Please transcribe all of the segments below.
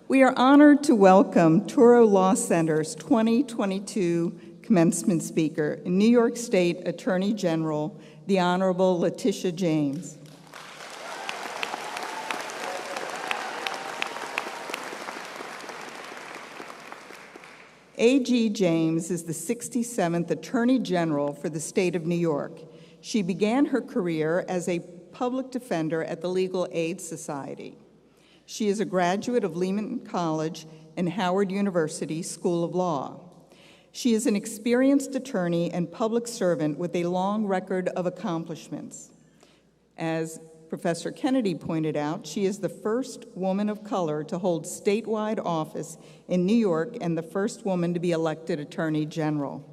We are honored to welcome Touro Law Center's 2022 commencement speaker, New York State Attorney General, the Honorable Letitia James. A.G. James is the 67th Attorney General for the state of New York. She began her career as a public defender at the Legal Aid Society. She is a graduate of Lehman College and Howard University School of Law. She is an experienced attorney and public servant with a long record of accomplishments. As Professor Kennedy pointed out, she is the first woman of color to hold statewide office in New York and the first woman to be elected Attorney General.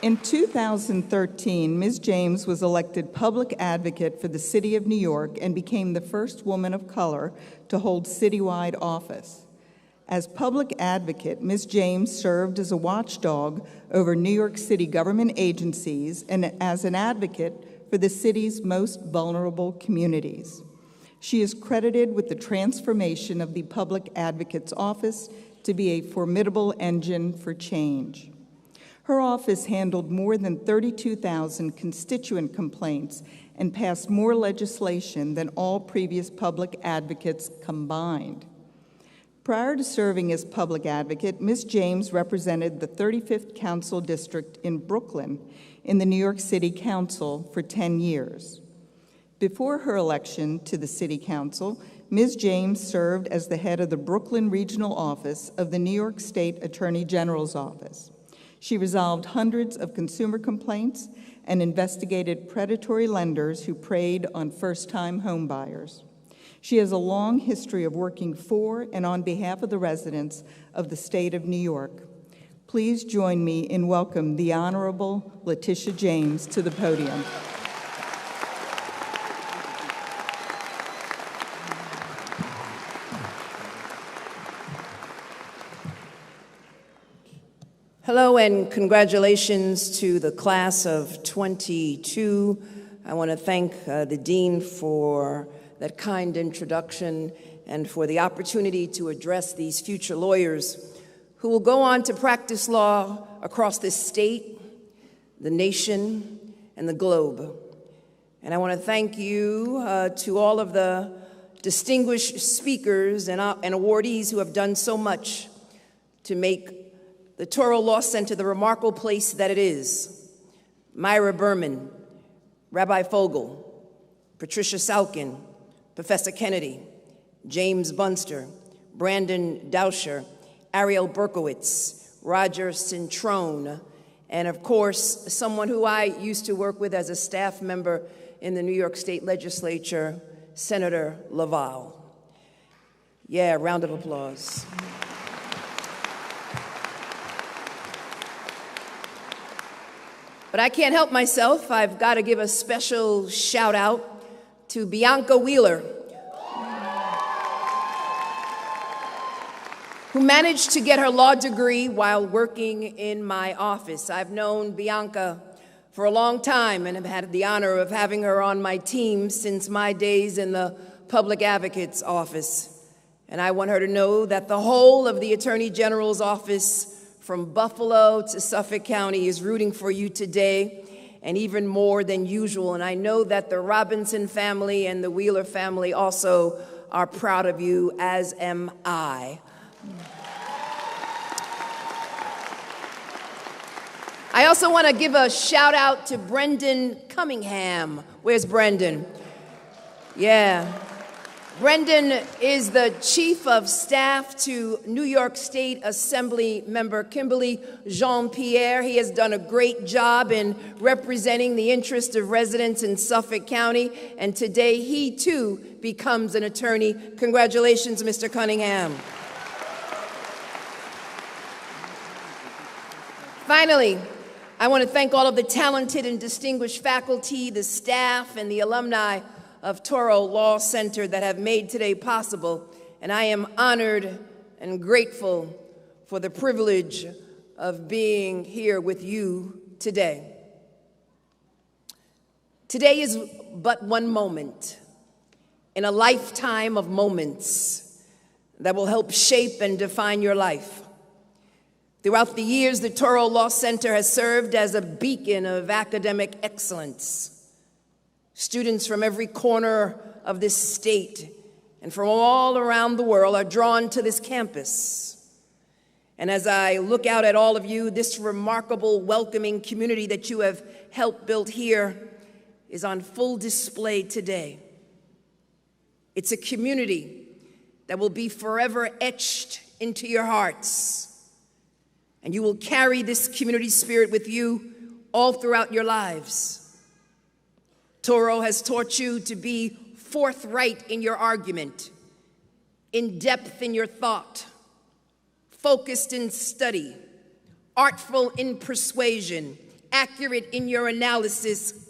In 2013, Ms. James was elected public advocate for the city of New York and became the first woman of color to hold citywide office. As public advocate, Ms. James served as a watchdog over New York City government agencies and as an advocate for the city's most vulnerable communities. She is credited with the transformation of the Public Advocate's Office to be a formidable engine for change. Her office handled more than 32,000 constituent complaints and passed more legislation than all previous public advocates combined. Prior to serving as public advocate, Ms. James represented the 35th Council District in Brooklyn in the New York City Council for 10 years. Before her election to the City Council, Ms. James served as the head of the Brooklyn Regional Office of the New York State Attorney General's Office. She resolved hundreds of consumer complaints and investigated predatory lenders who preyed on first-time homebuyers. She has a long history of working for and on behalf of the residents of the state of New York. Please join me in welcoming the Honorable Letitia James to the podium. Hello and congratulations to the class of 22. I want to thank the Dean for that kind introduction and for the opportunity to address these future lawyers who will go on to practice law across this state, the nation, and the globe. And I want to thank you to all of the distinguished speakers and awardees who have done so much to make the Touro Law Center the remarkable place that it is. Myra Berman, Rabbi Fogel, Patricia Salkin, Professor Kennedy, James Bunster, Brandon Dauscher, Ariel Berkowitz, Roger Cintrone, and of course, someone who I used to work with as a staff member in the New York State Legislature, Senator Laval. Yeah, round of applause. But I can't help myself. I've got to give a special shout out to Bianca Wheeler, who managed to get her law degree while working in my office. I've known Bianca for a long time and have had the honor of having her on my team since my days in the Public Advocate's Office. And I want her to know that the whole of the Attorney General's office from Buffalo to Suffolk County is rooting for you today, and even more than usual. And I know that the Robinson family and the Wheeler family also are proud of you, as am I. I also want to give a shout out to Brendan Cunningham. Where's Brendan? Yeah. Brendan is the Chief of Staff to New York State Assembly Member Kimberly Jean-Pierre. He has done a great job in representing the interests of residents in Suffolk County, and today he too becomes an attorney. Congratulations, Mr. Cunningham. Finally, I want to thank all of the talented and distinguished faculty, the staff, and the alumni of Touro Law Center that have made today possible, and I am honored and grateful for the privilege of being here with you today. Today is but one moment in a lifetime of moments that will help shape and define your life. Throughout the years, the Toro Law Center has served as a beacon of academic excellence. Students from every corner of this state and from all around the world are drawn to this campus. And as I look out at all of you, this remarkable, welcoming community that you have helped build here is on full display today. It's a community that will be forever etched into your hearts. And you will carry this community spirit with you all throughout your lives. Toro has taught you to be forthright in your argument, in depth in your thought, focused in study, artful in persuasion, accurate in your analysis,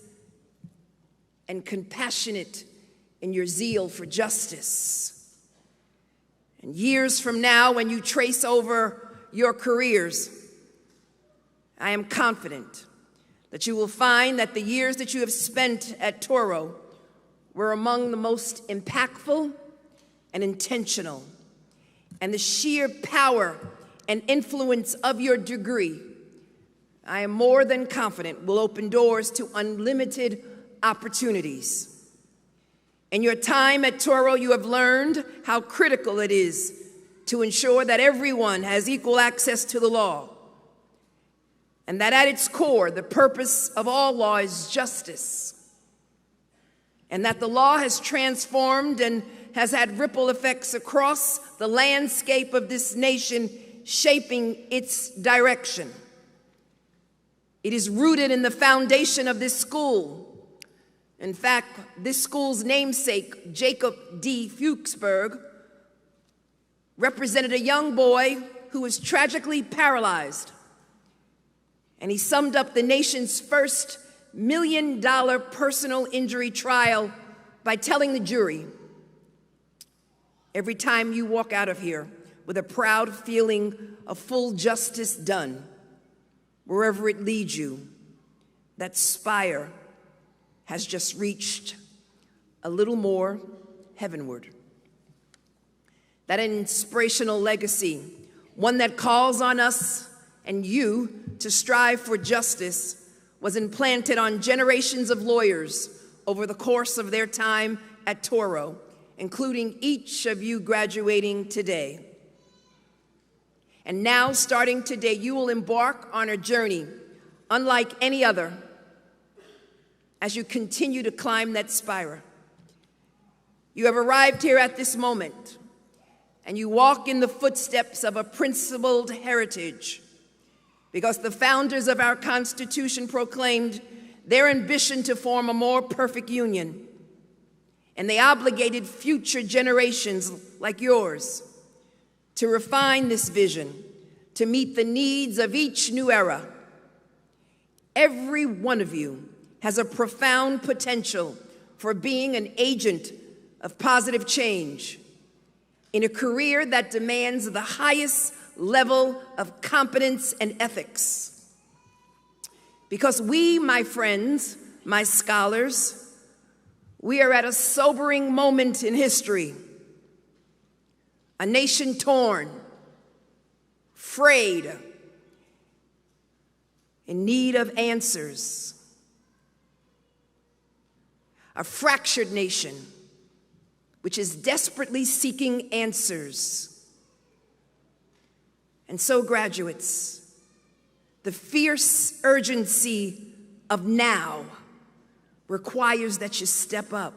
and compassionate in your zeal for justice. And years from now, when you trace over your careers, I am confident that you will find that the years that you have spent at Toro were among the most impactful and intentional. And the sheer power and influence of your degree, I am more than confident, will open doors to unlimited opportunities. In your time at Toro, you have learned how critical it is to ensure that everyone has equal access to the law, and that at its core, the purpose of all law is justice, and that the law has transformed and has had ripple effects across the landscape of this nation, shaping its direction. It is rooted in the foundation of this school. In fact, this school's namesake, Jacob D. Fuchsberg, represented a young boy who was tragically paralyzed. And he summed up the nation's first $1 million personal injury trial by telling the jury, every time you walk out of here with a proud feeling of full justice done, wherever it leads you, that spire has just reached a little more heavenward. That inspirational legacy, one that calls on us and you to strive for justice, was implanted on generations of lawyers over the course of their time at Toro, including each of you graduating today. And now, starting today, you will embark on a journey unlike any other as you continue to climb that spire. You have arrived here at this moment, and you walk in the footsteps of a principled heritage, because the founders of our Constitution proclaimed their ambition to form a more perfect union, and they obligated future generations like yours to refine this vision to meet the needs of each new era. Every one of you has a profound potential for being an agent of positive change in a career that demands the highest level of competence and ethics. Because we, my friends, my scholars, we are at a sobering moment in history. A nation torn, frayed, in need of answers. A fractured nation which is desperately seeking answers. And so, graduates, the fierce urgency of now requires that you step up.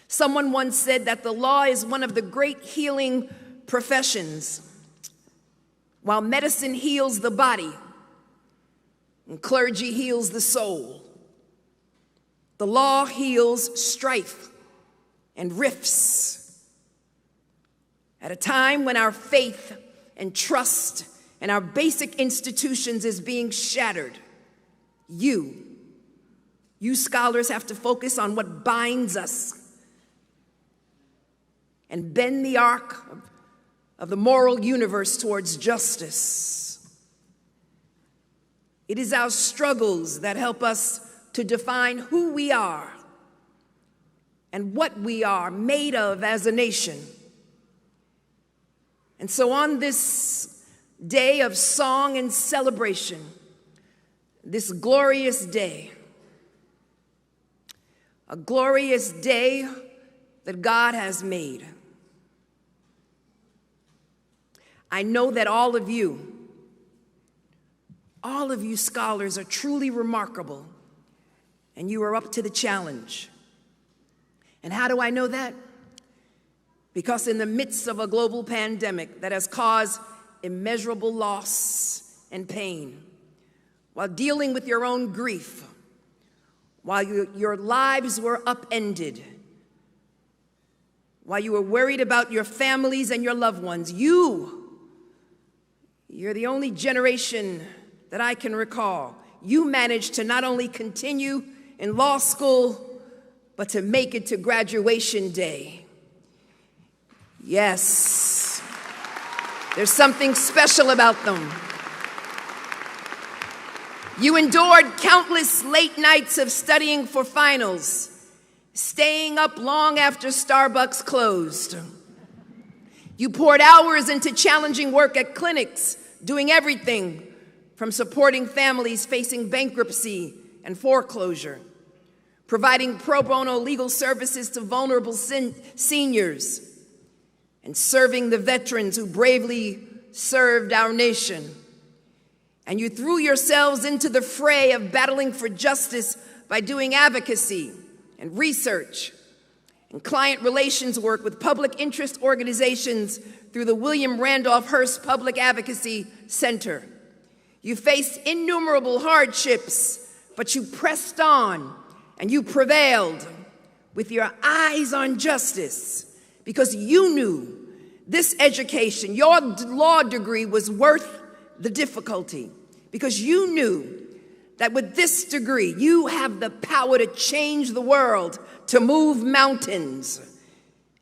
Someone once said that the law is one of the great healing professions. While medicine heals the body and clergy heals the soul, the law heals strife and rifts. At a time when our faith and trust and our basic institutions is being shattered, you scholars have to focus on what binds us and bend the arc of the moral universe towards justice. It is our struggles that help us to define who we are and what we are made of as a nation. And so on this day of song and celebration, this glorious day, a glorious day that God has made, I know that all of you scholars are truly remarkable, and you are up to the challenge. And how do I know that? Because in the midst of a global pandemic that has caused immeasurable loss and pain, while dealing with your own grief, while your lives were upended, while you were worried about your families and your loved ones, you're the only generation that I can recall. You managed to not only continue in law school, but to make it to graduation day. Yes, there's something special about them. You endured countless late nights of studying for finals, staying up long after Starbucks closed. You poured hours into challenging work at clinics, doing everything from supporting families facing bankruptcy and foreclosure, providing pro bono legal services to vulnerable seniors, and serving the veterans who bravely served our nation. And you threw yourselves into the fray of battling for justice by doing advocacy and research and client relations work with public interest organizations through the William Randolph Hearst Public Advocacy Center. You faced innumerable hardships, but you pressed on and you prevailed with your eyes on justice because you knew this education, your law degree, was worth the difficulty, because you knew that with this degree, you have the power to change the world, to move mountains.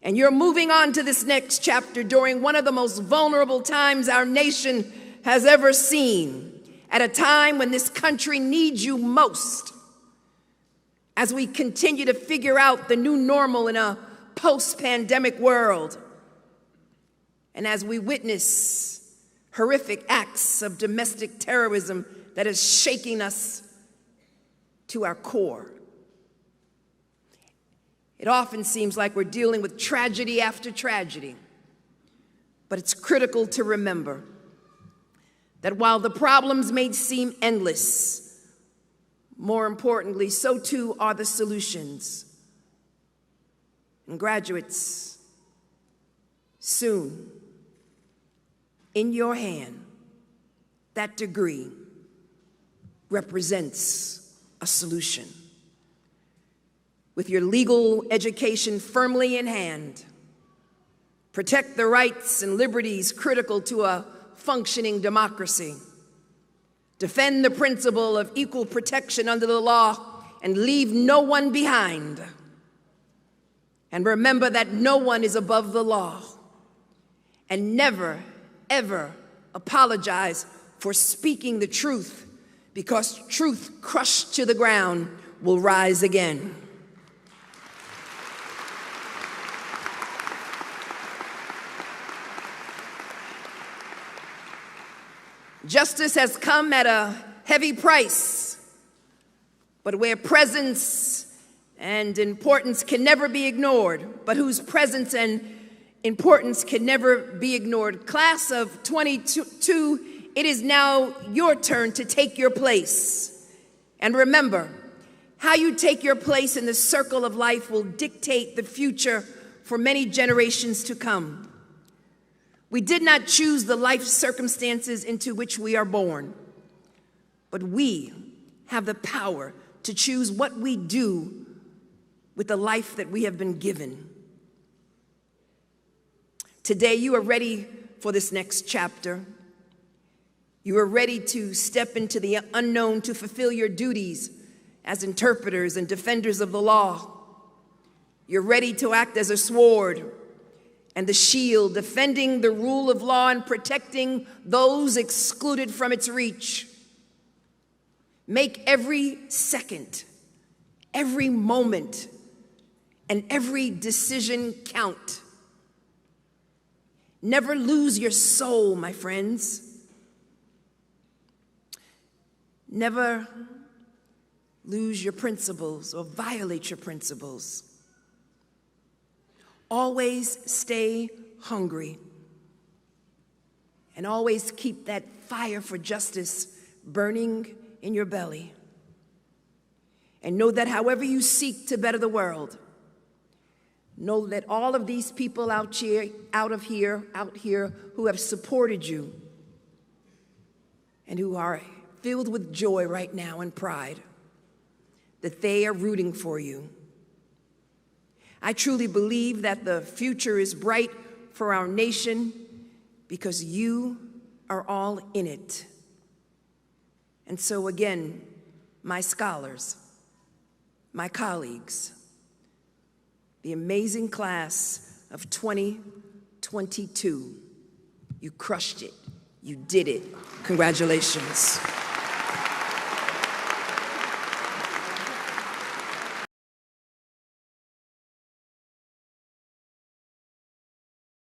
And you're moving on to this next chapter during one of the most vulnerable times our nation has ever seen, at a time when this country needs you most, as we continue to figure out the new normal in a post-pandemic world, and as we witness horrific acts of domestic terrorism that is shaking us to our core. It often seems like we're dealing with tragedy after tragedy, but it's critical to remember that while the problems may seem endless, more importantly, so too are the solutions. And graduates, soon, in your hand, that degree represents a solution. With your legal education firmly in hand, protect the rights and liberties critical to a functioning democracy. Defend the principle of equal protection under the law and leave no one behind. And remember that no one is above the law. And never, ever apologize for speaking the truth, because truth crushed to the ground will rise again. Justice has come at a heavy price, but where presence and importance can never be ignored, but whose presence and importance can never be ignored. Class of 22, it is now your turn to take your place. And remember, how you take your place in the circle of life will dictate the future for many generations to come. We did not choose the life circumstances into which we are born, but we have the power to choose what we do with the life that we have been given. Today, you are ready for this next chapter. You are ready to step into the unknown to fulfill your duties as interpreters and defenders of the law. You're ready to act as a sword and the shield, defending the rule of law and protecting those excluded from its reach. Make every second Every moment and every decision count. Never lose your soul, my friends. Never lose your principles or violate your principles. Always stay hungry. And always keep that fire for justice burning in your belly. And know that however you seek to better the world, know that all of these people out here who have supported you and who are filled with joy right now and pride, that they are rooting for you. I truly believe that the future is bright for our nation because you are all in it. And so again, my scholars, my colleagues, the amazing class of 2022, you crushed it, you did it. Congratulations.